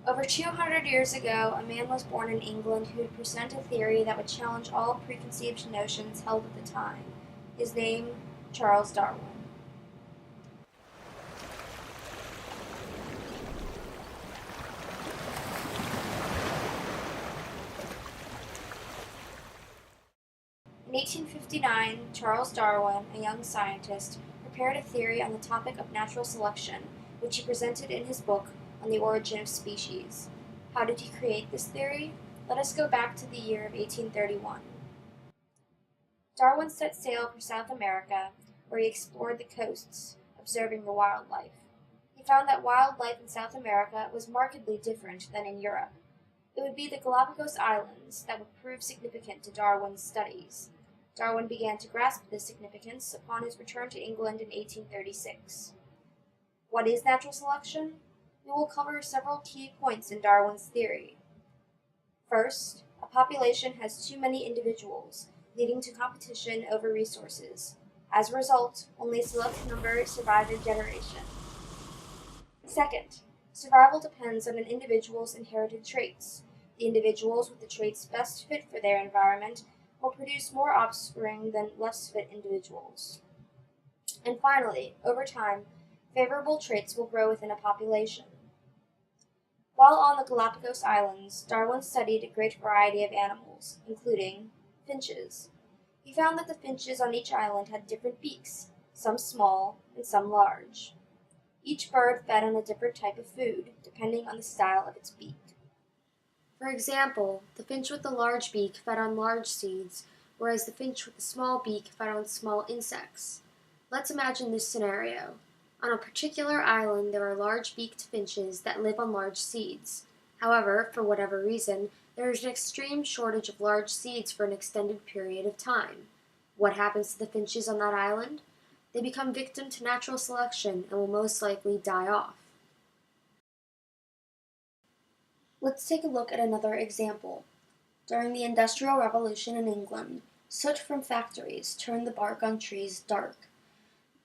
Over 200 years ago, a man was born in England who would present a theory that would challenge all preconceived notions held at the time. His name, Charles Darwin. In 1859, Charles Darwin, a young scientist, prepared a theory on the topic of natural selection, which he presented in his book On the Origin of Species. How did he create this theory? Let us go back to the year of 1831. Darwin set sail for South America, where he explored the coasts, observing the wildlife. He found that wildlife in South America was markedly different than in Europe. It would be the Galapagos Islands that would prove significant to Darwin's studies. Darwin began to grasp this significance upon his return to England in 1836. What is natural selection? We will cover several key points in Darwin's theory. First, a population has too many individuals, leading to competition over resources. As a result, only a select number survive a generation. Second, survival depends on an individual's inherited traits. The individuals with the traits best fit for their environment will produce more offspring than less fit individuals. And finally, over time, favorable traits will grow within a population. While on the Galapagos Islands, Darwin studied a great variety of animals, including finches. He found that the finches on each island had different beaks, some small and some large. Each bird fed on a different type of food, depending on the style of its beak. For example, the finch with the large beak fed on large seeds, whereas the finch with the small beak fed on small insects. Let's imagine this scenario. On a particular island, there are large-beaked finches that live on large seeds. However, for whatever reason, there is an extreme shortage of large seeds for an extended period of time. What happens to the finches on that island? They become victim to natural selection and will most likely die off. Let's take a look at another example. During the Industrial Revolution in England, soot from factories turned the bark on trees dark.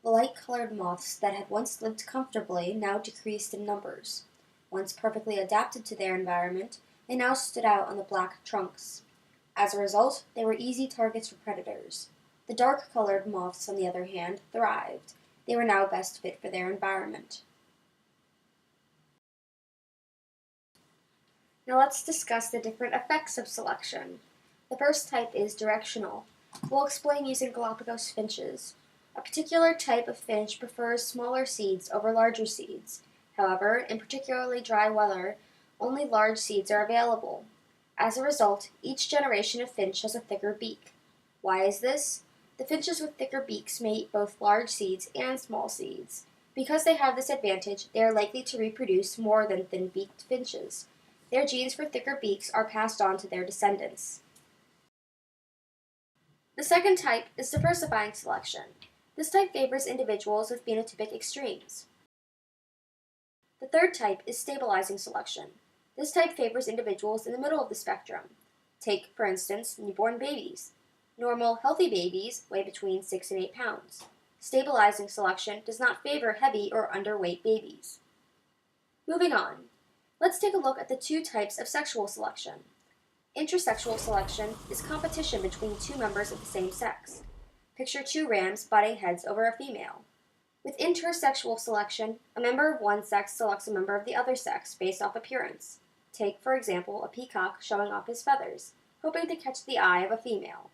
The light-colored moths that had once lived comfortably now decreased in numbers. Once perfectly adapted to their environment, they now stood out on the black trunks. As a result, they were easy targets for predators. The dark-colored moths, on the other hand, thrived. They were now best fit for their environment. Now let's discuss the different effects of selection. The first type is directional. We'll explain using Galapagos finches. A particular type of finch prefers smaller seeds over larger seeds. However, in particularly dry weather, only large seeds are available. As a result, each generation of finch has a thicker beak. Why is this? The finches with thicker beaks may eat both large seeds and small seeds. Because they have this advantage, they are likely to reproduce more than thin-beaked finches. Their genes for thicker beaks are passed on to their descendants. The second type is diversifying selection. This type favors individuals with phenotypic extremes. The third type is stabilizing selection. This type favors individuals in the middle of the spectrum. Take, for instance, newborn babies. Normal, healthy babies weigh between 6 and 8 pounds. Stabilizing selection does not favor heavy or underweight babies. Moving on, let's take a look at the two types of sexual selection. Intersexual selection is competition between two members of the same sex. Picture two rams butting heads over a female. With intersexual selection, a member of one sex selects a member of the other sex based off appearance. Take, for example, a peacock showing off his feathers, hoping to catch the eye of a female.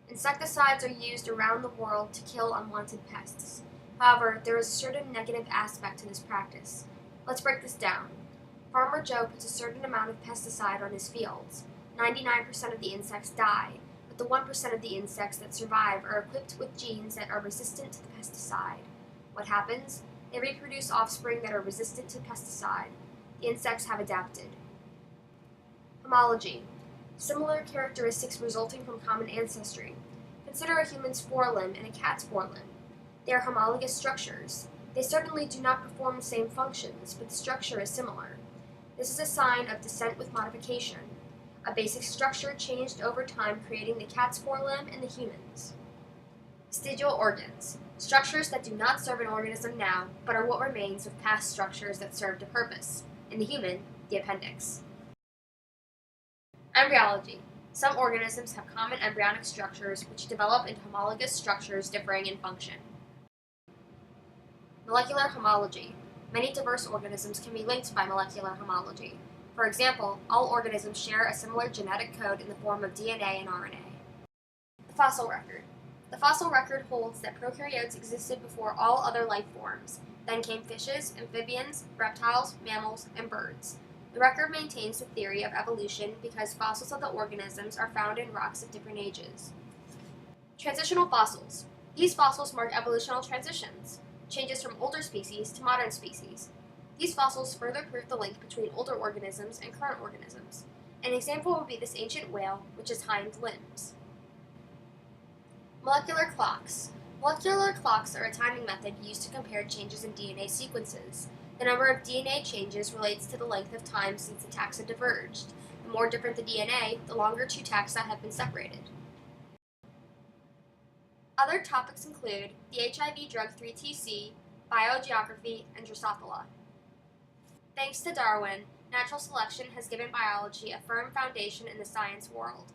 Insecticides are used around the world to kill unwanted pests. However, there is a certain negative aspect to this practice. Let's break this down. Farmer Joe puts a certain amount of pesticide on his fields. 99% of the insects die, but the 1% of the insects that survive are equipped with genes that are resistant to the pesticide. What happens? They reproduce offspring that are resistant to pesticide. The insects have adapted. Homology. Similar characteristics resulting from common ancestry. Consider a human's forelimb and a cat's forelimb. They are homologous structures. They certainly do not perform the same functions, but the structure is similar. This is a sign of descent with modification. A basic structure changed over time, creating the cat's forelimb and the human's. Vestigial organs. Structures that do not serve an organism now, but are what remains of past structures that served a purpose. In the human, the appendix. Embryology. Some organisms have common embryonic structures which develop into homologous structures differing in function. Molecular homology. Many diverse organisms can be linked by molecular homology. For example, all organisms share a similar genetic code in the form of DNA and RNA. The fossil record. The fossil record holds that prokaryotes existed before all other life forms. Then came fishes, amphibians, reptiles, mammals, and birds. The record maintains the theory of evolution because fossils of the organisms are found in rocks of different ages. Transitional fossils. These fossils mark evolutional transitions, changes from older species to modern species. These fossils further prove the link between older organisms and current organisms. An example would be this ancient whale, which has hind limbs. Molecular clocks. Molecular clocks are a timing method used to compare changes in DNA sequences. The number of DNA changes relates to the length of time since the taxa diverged. The more different the DNA, the longer two taxa have been separated. Other topics include the HIV drug 3TC, biogeography, and Drosophila. Thanks to Darwin, natural selection has given biology a firm foundation in the science world.